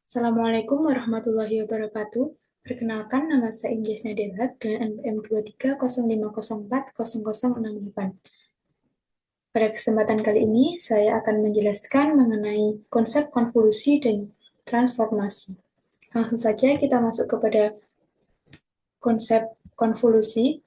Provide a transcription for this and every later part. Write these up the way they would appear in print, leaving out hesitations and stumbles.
Assalamualaikum warahmatullahi wabarakatuh. Perkenalkan, nama saya Inggris Nadelhat dengan NPM 2305040068. Pada kesempatan kali ini, saya akan menjelaskan mengenai konsep konvolusi dan transformasi. Langsung saja kita masuk kepada konsep konvolusi.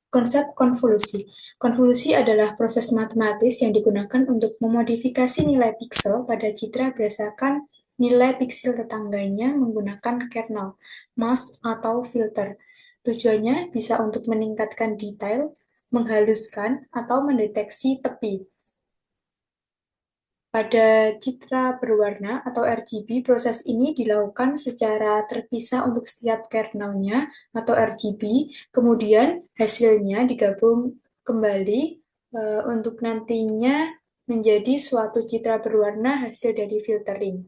Konsep konvolusi. Konvolusi adalah proses matematis yang digunakan untuk memodifikasi nilai piksel pada citra berdasarkan nilai piksel tetangganya menggunakan kernel, mask, atau filter. Tujuannya bisa untuk meningkatkan detail, menghaluskan, atau mendeteksi tepi. Pada citra berwarna atau RGB, proses ini dilakukan secara terpisah untuk setiap kernelnya atau RGB, kemudian hasilnya digabung kembali untuk nantinya menjadi suatu citra berwarna hasil dari filtering.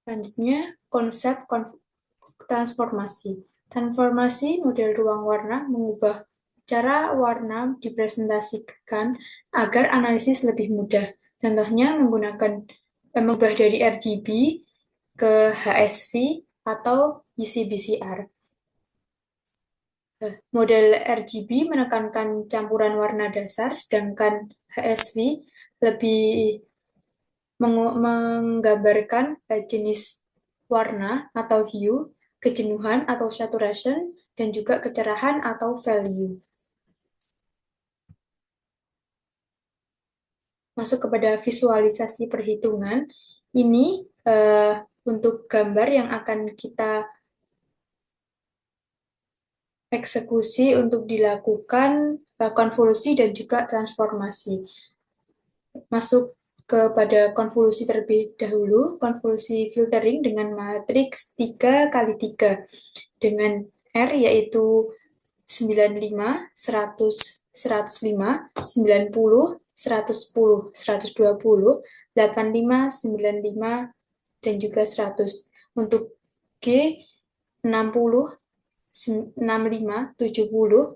Selanjutnya, konsep transformasi. Transformasi model ruang warna mengubah cara warna dipresentasikan agar analisis lebih mudah. Contohnya mengubah dari RGB ke HSV atau UC-BCR. Model RGB menekankan campuran warna dasar, sedangkan HSV lebih menggambarkan jenis warna atau hue, kejenuhan atau saturation, dan juga kecerahan atau value. Masuk kepada visualisasi perhitungan, ini untuk gambar yang akan kita eksekusi untuk dilakukan konvolusi dan juga transformasi. Masuk kepada konvolusi terlebih dahulu, konvolusi filtering dengan matriks 3 kali 3 dengan R yaitu 95, 100, 105, 90, 110, 120, 85, 95, dan juga 100. Untuk G, 60, 65, 70,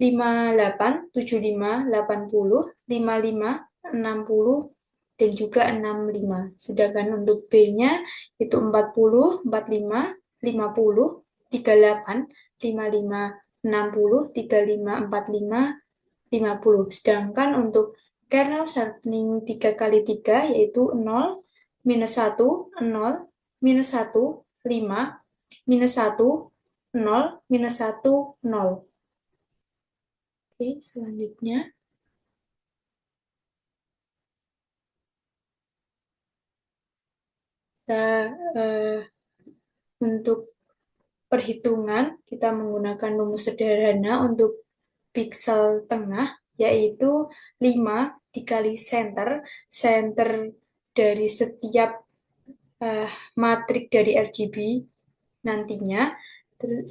58, 75, 80, 55, 60, dan juga 65. Sedangkan untuk B-nya itu 40, 45, 50, 38, 55, 60, 35, 45, 50. Sedangkan untuk kernel sharpening 3 kali 3 yaitu 0, minus 1, 0, minus 1, 5, minus 1, 0, minus 1, 0. Oke, selanjutnya kita untuk perhitungan kita menggunakan rumus sederhana untuk piksel tengah yaitu 5 dikali center. Center dari setiap matrik dari RGB nantinya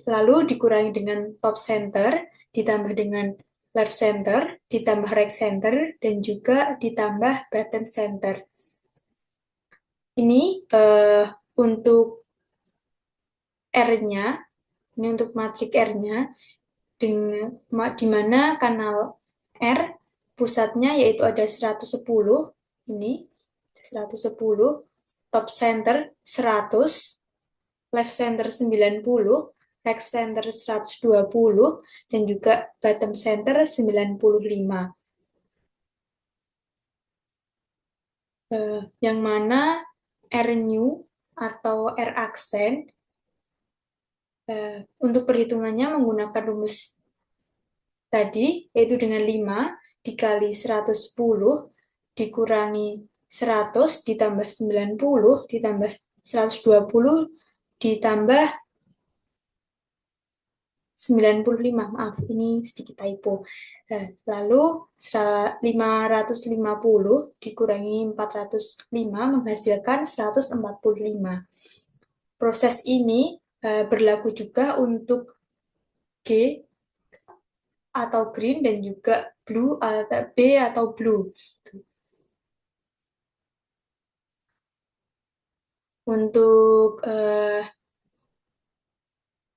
lalu dikurangi dengan top center ditambah dengan left center ditambah right center dan juga ditambah bottom center. Ini untuk R-nya, ini untuk matrik R-nya, di mana kanal R pusatnya yaitu ada 110, ini 110, top center 100, left center 90, right center 120, dan juga bottom center 95. Yang mana R new atau R aksen untuk perhitungannya menggunakan rumus tadi, yaitu dengan 5 dikali 110 dikurangi 100 ditambah 90 ditambah 120 ditambah 95. Maaf, ini sedikit typo. Lalu 550 dikurangi 405 menghasilkan 145. Proses ini berlaku juga untuk G atau green dan juga blue atau B atau blue. Untuk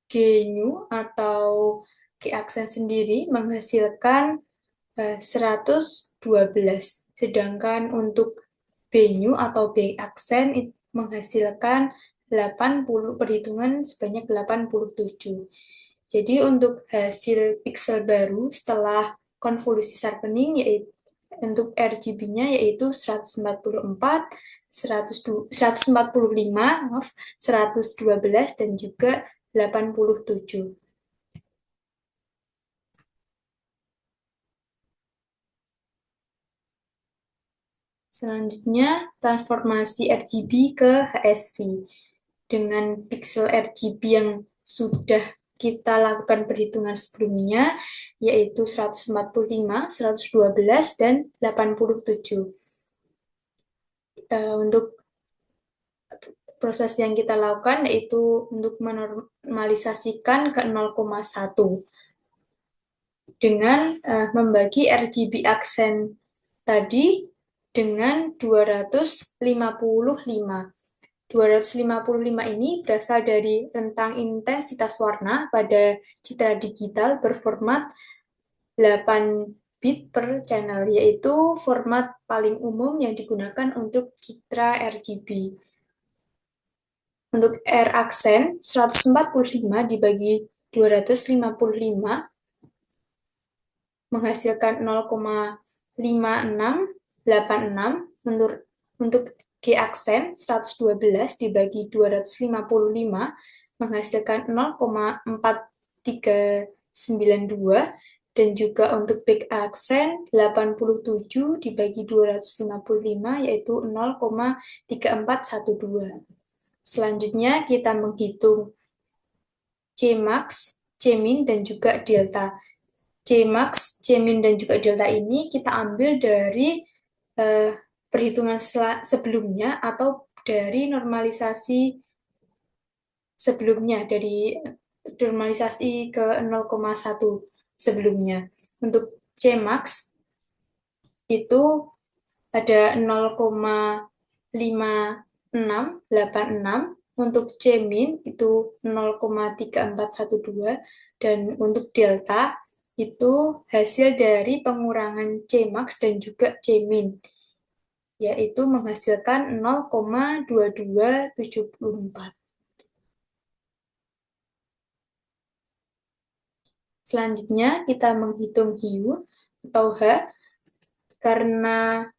G new atau G aksen sendiri menghasilkan 112. Sedangkan untuk B-new atau B aksen menghasilkan 80 perhitungan sebanyak 87. Jadi untuk hasil pixel baru setelah konvolusi sharpening yaitu untuk RGB-nya yaitu 144, 145, maaf, 112 dan juga 87. Selanjutnya, transformasi RGB ke HSV. Dengan pixel RGB yang sudah kita lakukan perhitungan sebelumnya, yaitu 145, 112, dan 87. Untuk proses yang kita lakukan yaitu untuk menormalisasikan ke 0,1 dengan membagi RGB aksen tadi dengan 255. 255 ini berasal dari rentang intensitas warna pada citra digital berformat 8 bit per channel, yaitu format paling umum yang digunakan untuk citra RGB. Untuk R aksen, 145 dibagi 255 menghasilkan 0,5686. Untuk G aksen, 112 dibagi 255 menghasilkan 0,4392. Dan juga untuk big aksen, 87 dibagi 255 yaitu 0,3412. Selanjutnya kita menghitung Cmax, Cmin, dan juga delta. Cmax, Cmin, dan juga delta ini kita ambil dari perhitungan sebelumnya atau dari normalisasi sebelumnya, dari normalisasi ke 0,1 sebelumnya. Untuk Cmax itu ada 0,5686, untuk Cmin itu 0,3412, dan untuk delta itu hasil dari pengurangan Cmax dan juga Cmin, yaitu menghasilkan 0,2274. Selanjutnya kita menghitung hue atau H, karena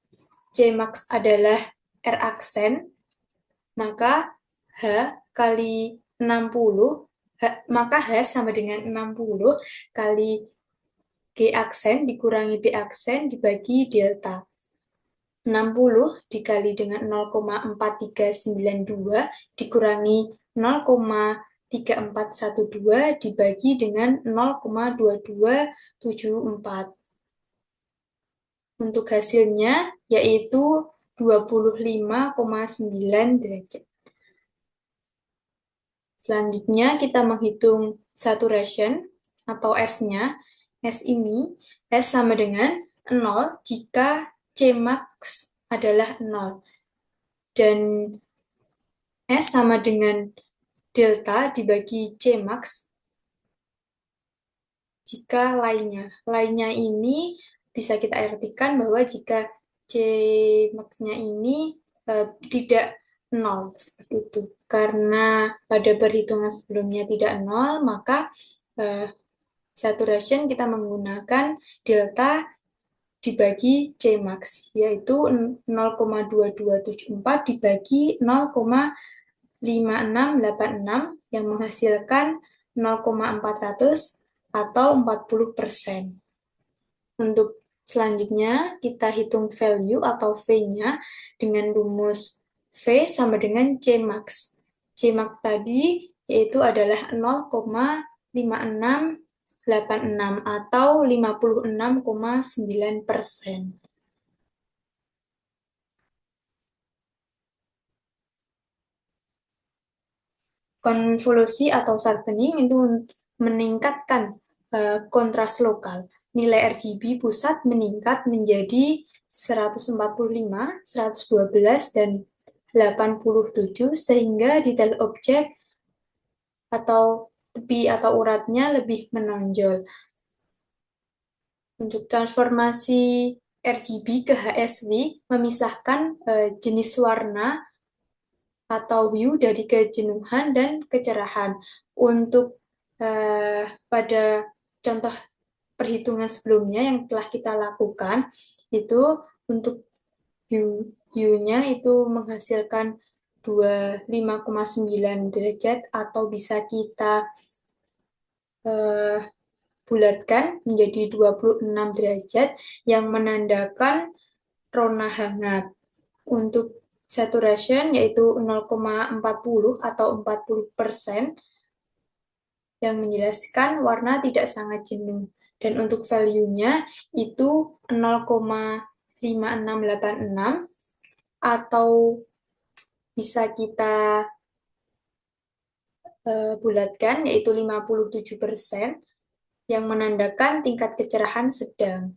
Cmax adalah R aksen, maka H kali 60, maka H sama dengan 60 kali G aksen dikurangi B aksen dibagi delta. 60 dikali dengan 0,4392 dikurangi 0,3412 dibagi dengan 0,2274. Untuk hasilnya yaitu 25,9 derajat. Selanjutnya kita menghitung saturation atau S-nya. S ini, S sama dengan 0 jika Cmax adalah 0. Dan S sama dengan delta dibagi Cmax jika lainnya. Lainnya ini bisa kita artikan bahwa jika Cmax-nya ini tidak 0, seperti itu. Karena pada perhitungan sebelumnya tidak 0, maka saturation kita menggunakan delta dibagi Cmax, yaitu 0,2274 dibagi 0,5686 yang menghasilkan 0,400 atau 40%. Untuk selanjutnya, kita hitung value atau V-nya dengan rumus V sama dengan Cmax. Cmax tadi yaitu adalah 0,5686 atau 56,9%. Konvolusi atau sharpening itu meningkatkan kontras lokal. Nilai RGB pusat meningkat menjadi 145, 112, dan 87 sehingga detail objek atau tepi atau uratnya lebih menonjol. Untuk transformasi RGB ke HSV memisahkan jenis warna atau hue dari kejenuhan dan kecerahan. Untuk pada contoh perhitungan sebelumnya yang telah kita lakukan, itu untuk hue-nya itu menghasilkan 25,9 derajat atau bisa kita eh, bulatkan menjadi 26 derajat yang menandakan rona hangat. Untuk saturation yaitu 0,40 atau 40% yang menjelaskan warna tidak sangat jenuh. Dan untuk value-nya itu 0,5686 atau bisa kita bulatkan yaitu 57% yang menandakan tingkat kecerahan sedang.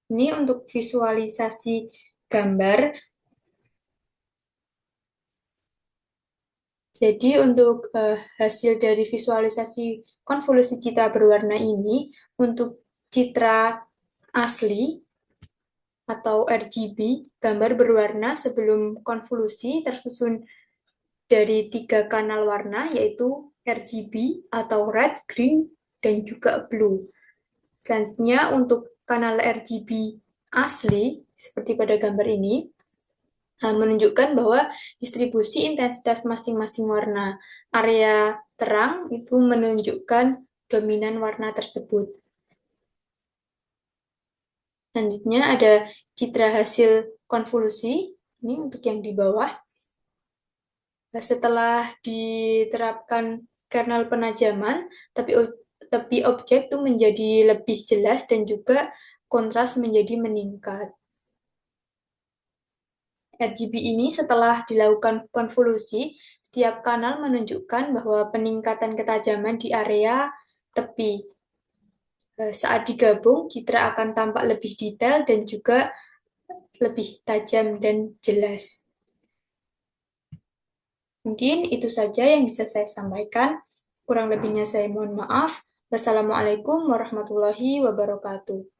Ini untuk visualisasi gambar. Jadi untuk hasil dari visualisasi konvolusi citra berwarna ini, untuk citra asli atau RGB, gambar berwarna sebelum konvolusi tersusun dari 3 kanal warna, yaitu RGB atau red, green, dan juga blue. Selanjutnya untuk kanal RGB asli, seperti pada gambar ini, menunjukkan bahwa distribusi intensitas masing-masing warna. Area terang itu menunjukkan dominan warna tersebut. Selanjutnya ada citra hasil konvolusi, ini untuk yang di bawah. Setelah diterapkan kernel penajaman, tapi objek itu menjadi lebih jelas dan juga kontras menjadi meningkat. RGB ini setelah dilakukan konvolusi, setiap kanal menunjukkan bahwa peningkatan ketajaman di area tepi. Saat digabung, citra akan tampak lebih detail dan juga lebih tajam dan jelas. Mungkin itu saja yang bisa saya sampaikan. Kurang lebihnya saya mohon maaf. Wassalamualaikum warahmatullahi wabarakatuh.